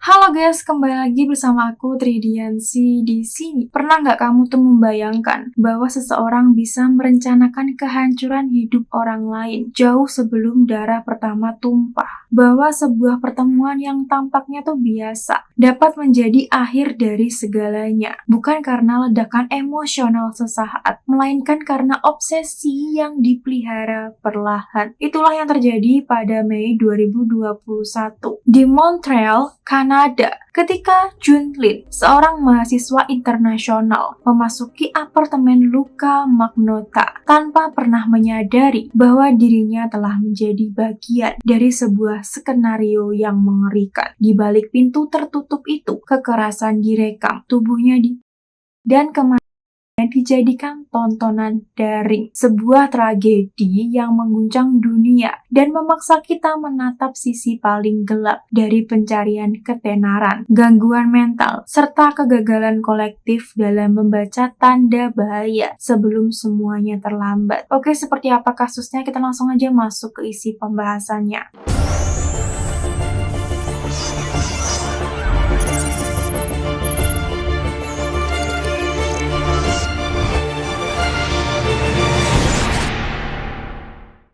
Halo guys, kembali lagi bersama aku Tridiansi di sini. Pernah nggak kamu tuh membayangkan bahwa seseorang bisa merencanakan kehancuran hidup orang lain jauh sebelum darah pertama tumpah? Bahwa sebuah pertemuan yang tampaknya tuh biasa dapat menjadi akhir dari segalanya, bukan karena ledakan emosional sesaat, melainkan karena obsesi yang dipelihara perlahan. Itulah yang terjadi pada Mei 2021 di Montreal, Kanada, ketika Jun Lin, seorang mahasiswa internasional, memasuki apartemen Luka Magnotta tanpa pernah menyadari bahwa dirinya telah menjadi bagian dari sebuah skenario yang mengerikan. Di balik pintu tertutup itu, kekerasan direkam, tubuhnya dan kematian dijadikan tontonan daring, sebuah tragedi yang mengguncang dunia dan memaksa kita menatap sisi paling gelap dari pencarian ketenaran, gangguan mental, serta kegagalan kolektif dalam membaca tanda bahaya sebelum semuanya terlambat. Oke, seperti apa kasusnya? Kita langsung aja masuk ke isi pembahasannya.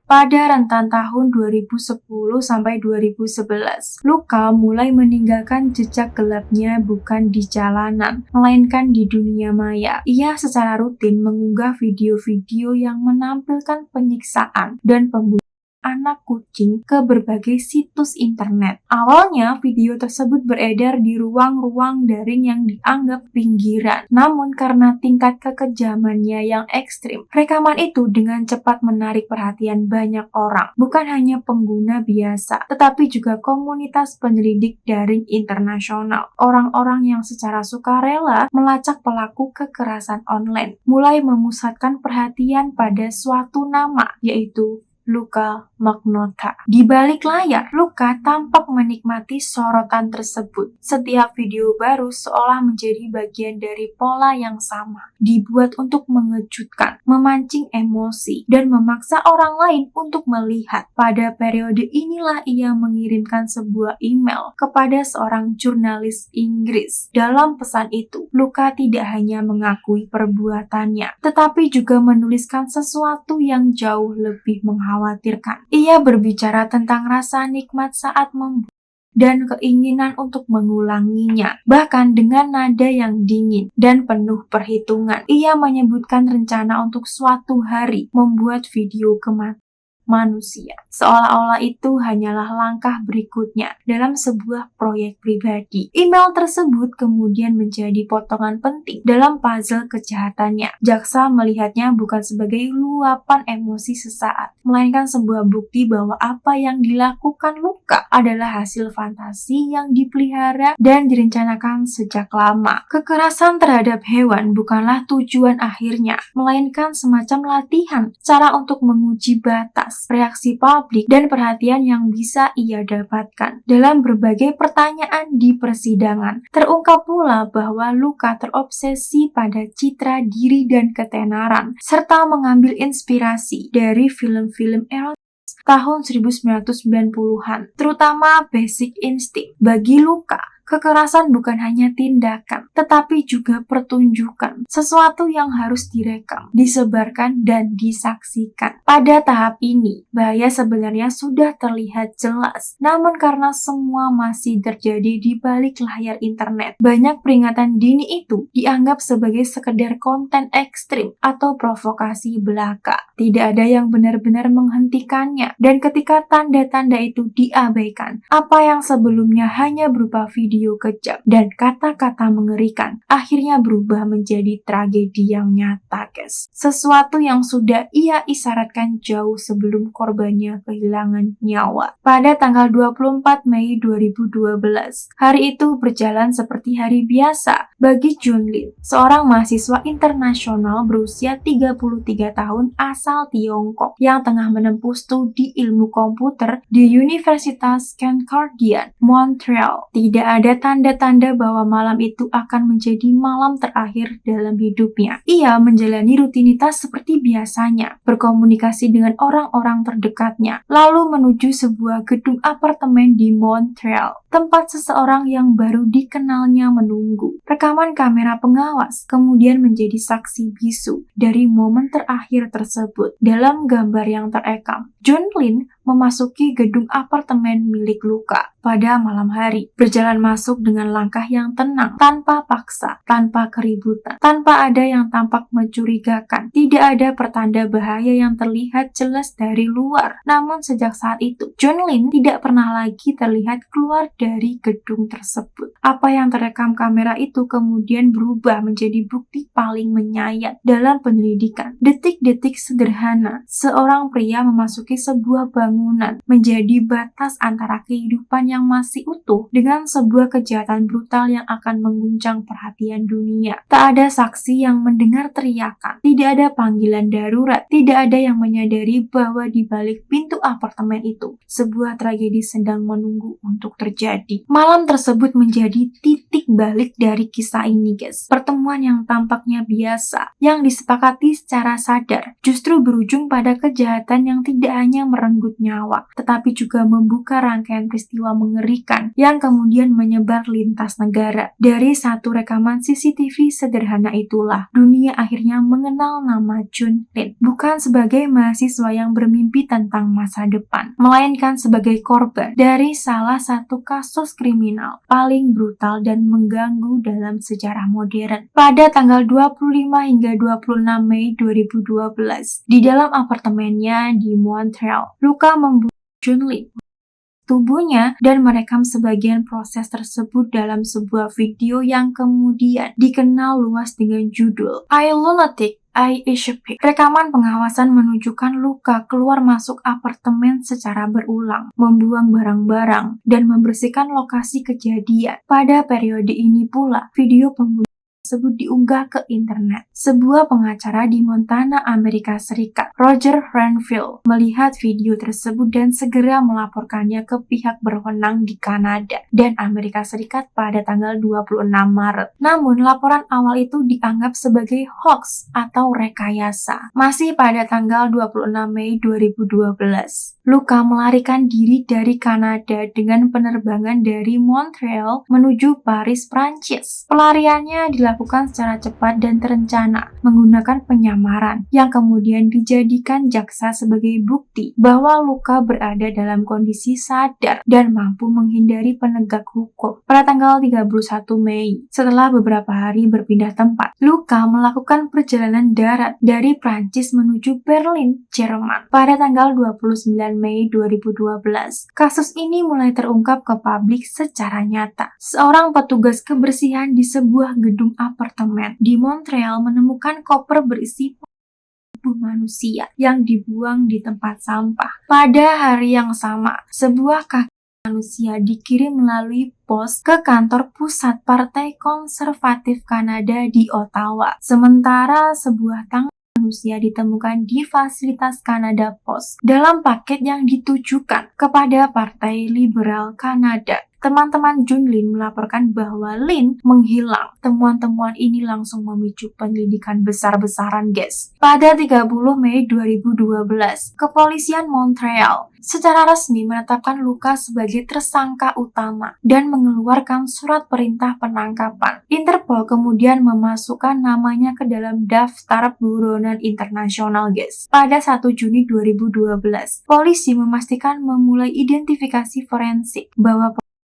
Pada rentan tahun 2010 sampai 2011, Luka mulai meninggalkan jejak gelapnya bukan di jalanan, melainkan di dunia maya. Ia secara rutin mengunggah video-video yang menampilkan penyiksaan dan pembunuhan anak kucing ke berbagai situs internet. Awalnya, video tersebut beredar di ruang-ruang daring yang dianggap pinggiran. Namun karena tingkat kekejamannya yang ekstrim, rekaman itu dengan cepat menarik perhatian banyak orang. Bukan hanya pengguna biasa, tetapi juga komunitas penyelidik daring internasional. Orang-orang yang secara sukarela melacak pelaku kekerasan online, mulai memusatkan perhatian pada suatu nama, yaitu Luka Magnotta. Di balik layar, Luka tampak menikmati sorotan tersebut. Setiap video baru seolah menjadi bagian dari pola yang sama, dibuat untuk mengejutkan, memancing emosi, dan memaksa orang lain untuk melihat. Pada periode inilah ia mengirimkan sebuah email kepada seorang jurnalis Inggris. Dalam pesan itu, Luka tidak hanya mengakui perbuatannya, tetapi juga menuliskan sesuatu yang jauh lebih mengkhawatirkan. Ia berbicara tentang rasa nikmat saat membuat dan keinginan untuk mengulanginya, bahkan dengan nada yang dingin dan penuh perhitungan. Ia menyebutkan rencana untuk suatu hari membuat video kematian manusia, seolah-olah itu hanyalah langkah berikutnya dalam sebuah proyek pribadi. Email tersebut kemudian menjadi potongan penting dalam puzzle kejahatannya. Jaksa melihatnya bukan sebagai luapan emosi sesaat, melainkan sebuah bukti bahwa apa yang dilakukan Luka adalah hasil fantasi yang dipelihara dan direncanakan sejak lama. Kekerasan terhadap hewan bukanlah tujuan akhirnya, melainkan semacam latihan, cara untuk menguji batas, reaksi publik, dan perhatian yang bisa ia dapatkan. Dalam berbagai pertanyaan di persidangan, terungkap pula bahwa Luka terobsesi pada citra diri dan ketenaran, serta mengambil inspirasi dari film-film erotis tahun 1990-an, terutama Basic Instinct. Bagi Luka, kekerasan bukan hanya tindakan, tetapi juga pertunjukan, sesuatu yang harus direkam, disebarkan, dan disaksikan. Pada tahap ini, bahaya sebenarnya sudah terlihat jelas, namun karena semua masih terjadi di balik layar internet, banyak peringatan dini itu dianggap sebagai sekedar konten ekstrim atau provokasi belaka. Tidak ada yang benar-benar menghentikannya, dan ketika tanda-tanda itu diabaikan, apa yang sebelumnya hanya berupa video kejam dan kata-kata mengerikan akhirnya berubah menjadi tragedi yang nyata, guys. Sesuatu yang sudah ia isyaratkan jauh sebelum korbannya kehilangan nyawa. Pada tanggal 24 Mei 2012, hari itu berjalan seperti hari biasa bagi Jun Lin, seorang mahasiswa internasional berusia 33 tahun asal Tiongkok yang tengah menempuh studi ilmu komputer di Universitas Concordia, Montreal. Tidak ada tanda-tanda bahwa malam itu akan akan menjadi malam terakhir dalam hidupnya. Ia menjalani rutinitas seperti biasanya, berkomunikasi dengan orang-orang terdekatnya, lalu menuju sebuah gedung apartemen di Montreal, tempat seseorang yang baru dikenalnya menunggu. Rekaman kamera pengawas kemudian menjadi saksi bisu dari momen terakhir tersebut. Dalam gambar yang terekam, John Lynn memasuki gedung apartemen milik Luka pada malam hari, berjalan masuk dengan langkah yang tenang, tanpa paksa, tanpa keributan, tanpa ada yang tampak mencurigakan. Tidak ada pertanda bahaya yang terlihat jelas dari luar. Namun sejak saat itu, John Lynn tidak pernah lagi terlihat keluar dari gedung tersebut. Apa yang terekam kamera itu kemudian berubah menjadi bukti paling menyayat dalam penyelidikan. Detik-detik sederhana, seorang pria memasuki sebuah bangunan menjadi batas antara kehidupan yang masih utuh dengan sebuah kejahatan brutal yang akan mengguncang perhatian dunia. Tak ada saksi yang mendengar teriakan, tidak ada panggilan darurat, tidak ada yang menyadari bahwa di balik pintu apartemen itu sebuah tragedi sedang menunggu untuk terjadi. Malam tersebut menjadi titik balik dari kisah ini, guys. Pertemuan yang tampaknya biasa, yang disepakati secara sadar, justru berujung pada kejahatan yang tidak hanya merenggut nyawa, tetapi juga membuka rangkaian peristiwa mengerikan yang kemudian menyebar lintas negara. Dari satu rekaman CCTV sederhana itulah, dunia akhirnya mengenal nama John Lynn, bukan sebagai mahasiswa yang bermimpi tentang masa depan, melainkan sebagai korban dari salah satu kasus kriminal paling brutal dan mengganggu dalam sejarah modern. Pada tanggal 25 hingga 26 Mei 2012, di dalam apartemennya di Montreal, Luka membunuh John Lynn tubuhnya dan merekam sebagian proses tersebut dalam sebuah video yang kemudian dikenal luas dengan judul I Lunatic, I Escape. Rekaman pengawasan menunjukkan Luka keluar masuk apartemen secara berulang, membuang barang-barang, dan membersihkan lokasi kejadian. Pada periode ini pula, video pembunuhan tersebut diunggah ke internet. Sebuah pengacara di Montana, Amerika Serikat, Roger Renfield, melihat video tersebut dan segera melaporkannya ke pihak berwenang di Kanada dan Amerika Serikat pada tanggal 26 Maret. Namun, laporan awal itu dianggap sebagai hoax atau rekayasa. Masih pada tanggal 26 Mei 2012, Luka melarikan diri dari Kanada dengan penerbangan dari Montreal menuju Paris, Prancis. Pelariannya dilakukan secara cepat dan terencana menggunakan penyamaran yang kemudian dijadikan jaksa sebagai bukti bahwa Luka berada dalam kondisi sadar dan mampu menghindari penegak hukum. Pada tanggal 31 Mei, setelah beberapa hari berpindah tempat, Luka melakukan perjalanan darat dari Prancis menuju Berlin, Jerman. Pada tanggal 29 Mei 2012, kasus ini mulai terungkap ke publik secara nyata. Seorang petugas kebersihan di sebuah gedung apartemen di Montreal menemukan koper berisi tubuh manusia yang dibuang di tempat sampah. Pada hari yang sama, sebuah kaki manusia dikirim melalui pos ke kantor pusat Partai Konservatif Kanada di Ottawa. Sementara sebuah tangan manusia ditemukan di fasilitas Canada Post dalam paket yang ditujukan kepada Partai Liberal Kanada. Teman-teman John Lynn melaporkan bahwa Lynn menghilang. Temuan-temuan ini langsung memicu penyelidikan besar-besaran, guys. Pada 30 Mei 2012, Kepolisian Montreal secara resmi menetapkan Luka sebagai tersangka utama dan mengeluarkan surat perintah penangkapan. Interpol kemudian memasukkan namanya ke dalam daftar buronan internasional, guys. Pada 1 Juni 2012, polisi memastikan memulai identifikasi forensik bahwa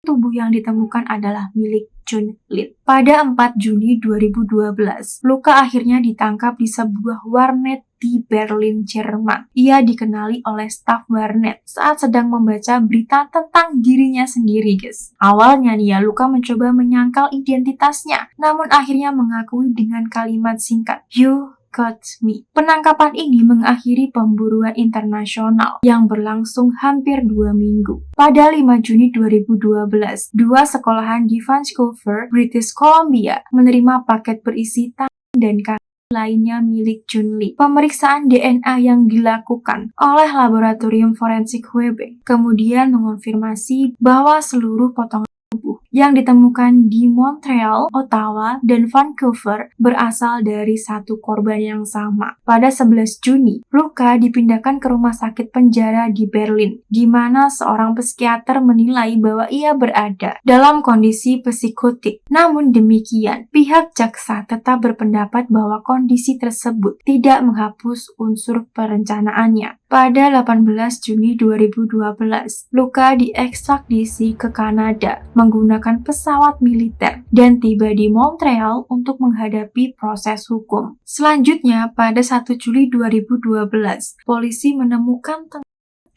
tubuh yang ditemukan adalah milik John Lynn. Pada 4 Juni 2012, Luka akhirnya ditangkap di sebuah warnet di Berlin, Jerman. Ia dikenali oleh staf warnet saat sedang membaca berita tentang dirinya sendiri, guys. Awalnya nih Luka mencoba menyangkal identitasnya, namun akhirnya mengakui dengan kalimat singkat, "You got me." Penangkapan ini mengakhiri pemburuan internasional yang berlangsung hampir 2 minggu. Pada 5 Juni 2012, dua sekolahan di Vancouver, British Columbia, menerima paket berisi tangan dan kaki lainnya milik John Lynn. Pemeriksaan DNA yang dilakukan oleh laboratorium forensik Quebec kemudian mengonfirmasi bahwa seluruh potongan tubuh yang ditemukan di Montreal, Ottawa, dan Vancouver berasal dari satu korban yang sama. Pada 11 Juni, Luka dipindahkan ke rumah sakit penjara di Berlin, di mana seorang psikiater menilai bahwa ia berada dalam kondisi psikotik. Namun demikian, pihak jaksa tetap berpendapat bahwa kondisi tersebut tidak menghapus unsur perencanaannya. Pada 18 Juni 2012, Luka diekstradisi ke Kanada menggunakan pesawat militer dan tiba di Montreal untuk menghadapi proses hukum. Selanjutnya, pada 1 Juli 2012, polisi menemukan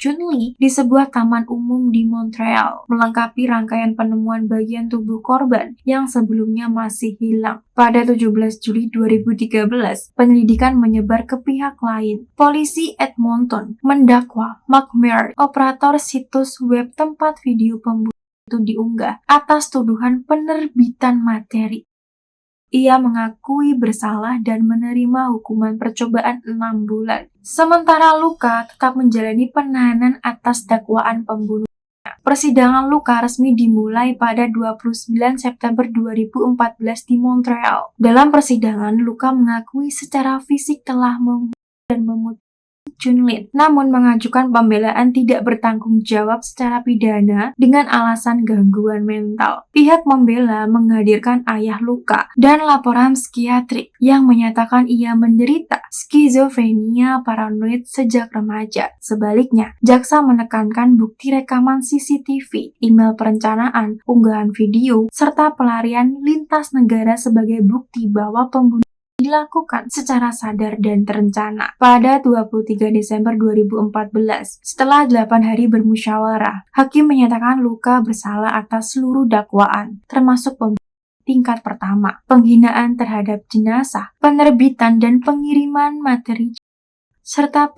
Jun Lee di sebuah taman umum di Montreal, melengkapi rangkaian penemuan bagian tubuh korban yang sebelumnya masih hilang. Pada 17 Juli 2013, penyelidikan menyebar ke pihak lain. Polisi Edmonton mendakwa McMurray, operator situs web tempat video pembunuhan itu diunggah, atas tuduhan penerbitan materi. Ia mengakui bersalah dan menerima hukuman percobaan 6 bulan. Sementara Luka tetap menjalani penahanan atas dakwaan pembunuhan. Persidangan Luka resmi dimulai pada 29 September 2014 di Montreal. Dalam persidangan, Luka mengakui secara fisik telah membunuh dan memutilasi Jun Lee, namun mengajukan pembelaan tidak bertanggung jawab secara pidana dengan alasan gangguan mental. Pihak membela menghadirkan ayah Luka dan laporan psikiatrik yang menyatakan ia menderita skizofrenia paranoid sejak remaja. Sebaliknya, jaksa menekankan bukti rekaman CCTV, email perencanaan, unggahan video, serta pelarian lintas negara sebagai bukti bahwa pembunuhan dilakukan secara sadar dan terencana. Pada 23 Desember 2014, setelah 8 hari bermusyawarah, hakim menyatakan Luka bersalah atas seluruh dakwaan, termasuk pembunuhan tingkat pertama, penghinaan terhadap jenazah, penerbitan dan pengiriman materi, serta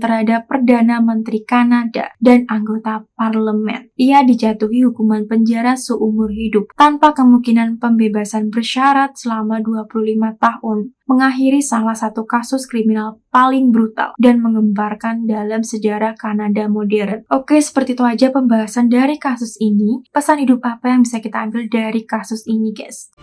terhadap Perdana Menteri Kanada dan anggota parlemen. Ia dijatuhi hukuman penjara seumur hidup tanpa kemungkinan pembebasan bersyarat selama 25 tahun, mengakhiri salah satu kasus kriminal paling brutal dan mengembarkan dalam sejarah Kanada modern. Oke, seperti itu aja pembahasan dari kasus ini. Pesan hidup apa yang bisa kita ambil dari kasus ini, guys?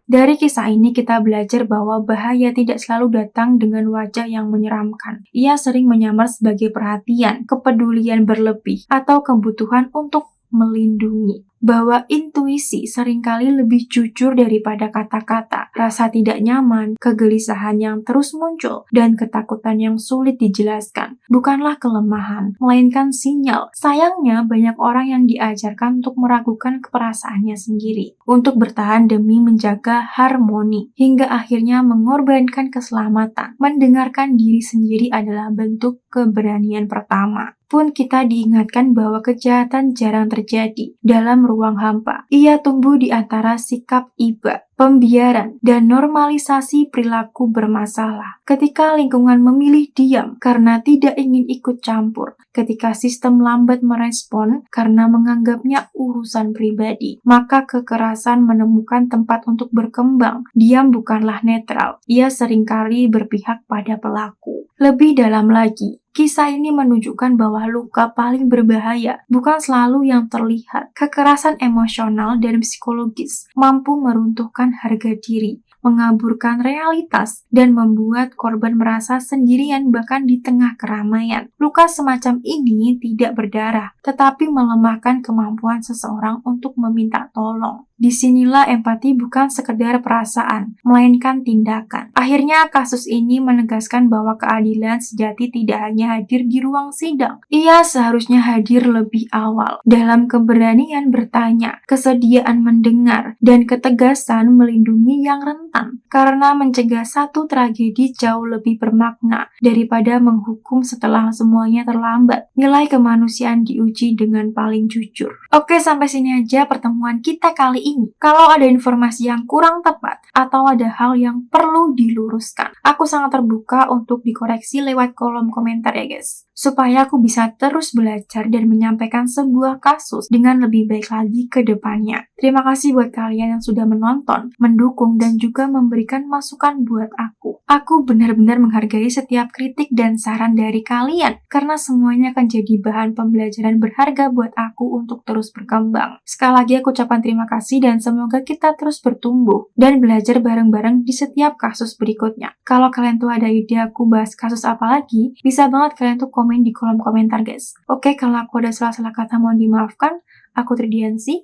Dari kisah ini kita belajar bahwa bahaya tidak selalu datang dengan wajah yang menyeramkan. Ia sering menyamar sebagai perhatian, kepedulian berlebih, atau kebutuhan untuk melindungi. Bahwa intuisi seringkali lebih jujur daripada kata-kata, rasa tidak nyaman, kegelisahan yang terus muncul, dan ketakutan yang sulit dijelaskan. Bukanlah kelemahan, melainkan sinyal. Sayangnya banyak orang yang diajarkan untuk meragukan keperasaannya sendiri, untuk bertahan demi menjaga harmoni, hingga akhirnya mengorbankan keselamatan. Mendengarkan diri sendiri adalah bentuk keberanian pertama. Pun kita diingatkan bahwa kejahatan jarang terjadi dalam ruang hampa. Ia tumbuh di antara sikap iba, pembiaran, dan normalisasi perilaku bermasalah. Ketika lingkungan memilih diam karena tidak ingin ikut campur, ketika sistem lambat merespon karena menganggapnya urusan pribadi, maka kekerasan menemukan tempat untuk berkembang. Diam bukanlah netral, ia seringkali berpihak pada pelaku. Lebih dalam lagi, kisah ini menunjukkan bahwa luka paling berbahaya bukan selalu yang terlihat. Kekerasan emosional dan psikologis mampu meruntuhkan harga diri, mengaburkan realitas, dan membuat korban merasa sendirian bahkan di tengah keramaian. Luka semacam ini tidak berdarah, tetapi melemahkan kemampuan seseorang untuk meminta tolong. Disinilah empati bukan sekedar perasaan, melainkan tindakan. Akhirnya kasus ini menegaskan bahwa keadilan sejati tidak hanya hadir di ruang sidang. Ia seharusnya hadir lebih awal, dalam keberanian bertanya, kesediaan mendengar, dan ketegasan melindungi yang rentan. Karena mencegah satu tragedi jauh lebih bermakna daripada menghukum setelah semuanya terlambat. Nilai kemanusiaan diuji dengan paling jujur. Oke, sampai sini aja pertemuan kita kali ini. Kalau ada informasi yang kurang tepat atau ada hal yang perlu diluruskan, aku sangat terbuka untuk dikoreksi lewat kolom komentar ya guys. supaya aku bisa terus belajar dan menyampaikan sebuah kasus dengan lebih baik lagi ke depannya. Terima kasih buat kalian yang sudah menonton, mendukung, dan juga memberikan masukan buat aku. Aku benar-benar menghargai setiap kritik dan saran dari kalian, karena semuanya akan jadi bahan pembelajaran berharga buat aku untuk terus berkembang. Sekali lagi aku ucapkan terima kasih dan semoga kita terus bertumbuh dan belajar bareng-bareng di setiap kasus berikutnya. Kalau kalian tuh ada ide aku bahas kasus apa lagi, bisa banget kalian tuh komen di kolom komentar guys. Oke, kalau aku ada salah-salah kata mohon dimaafkan. Aku Tridiansi.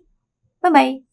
Bye-bye.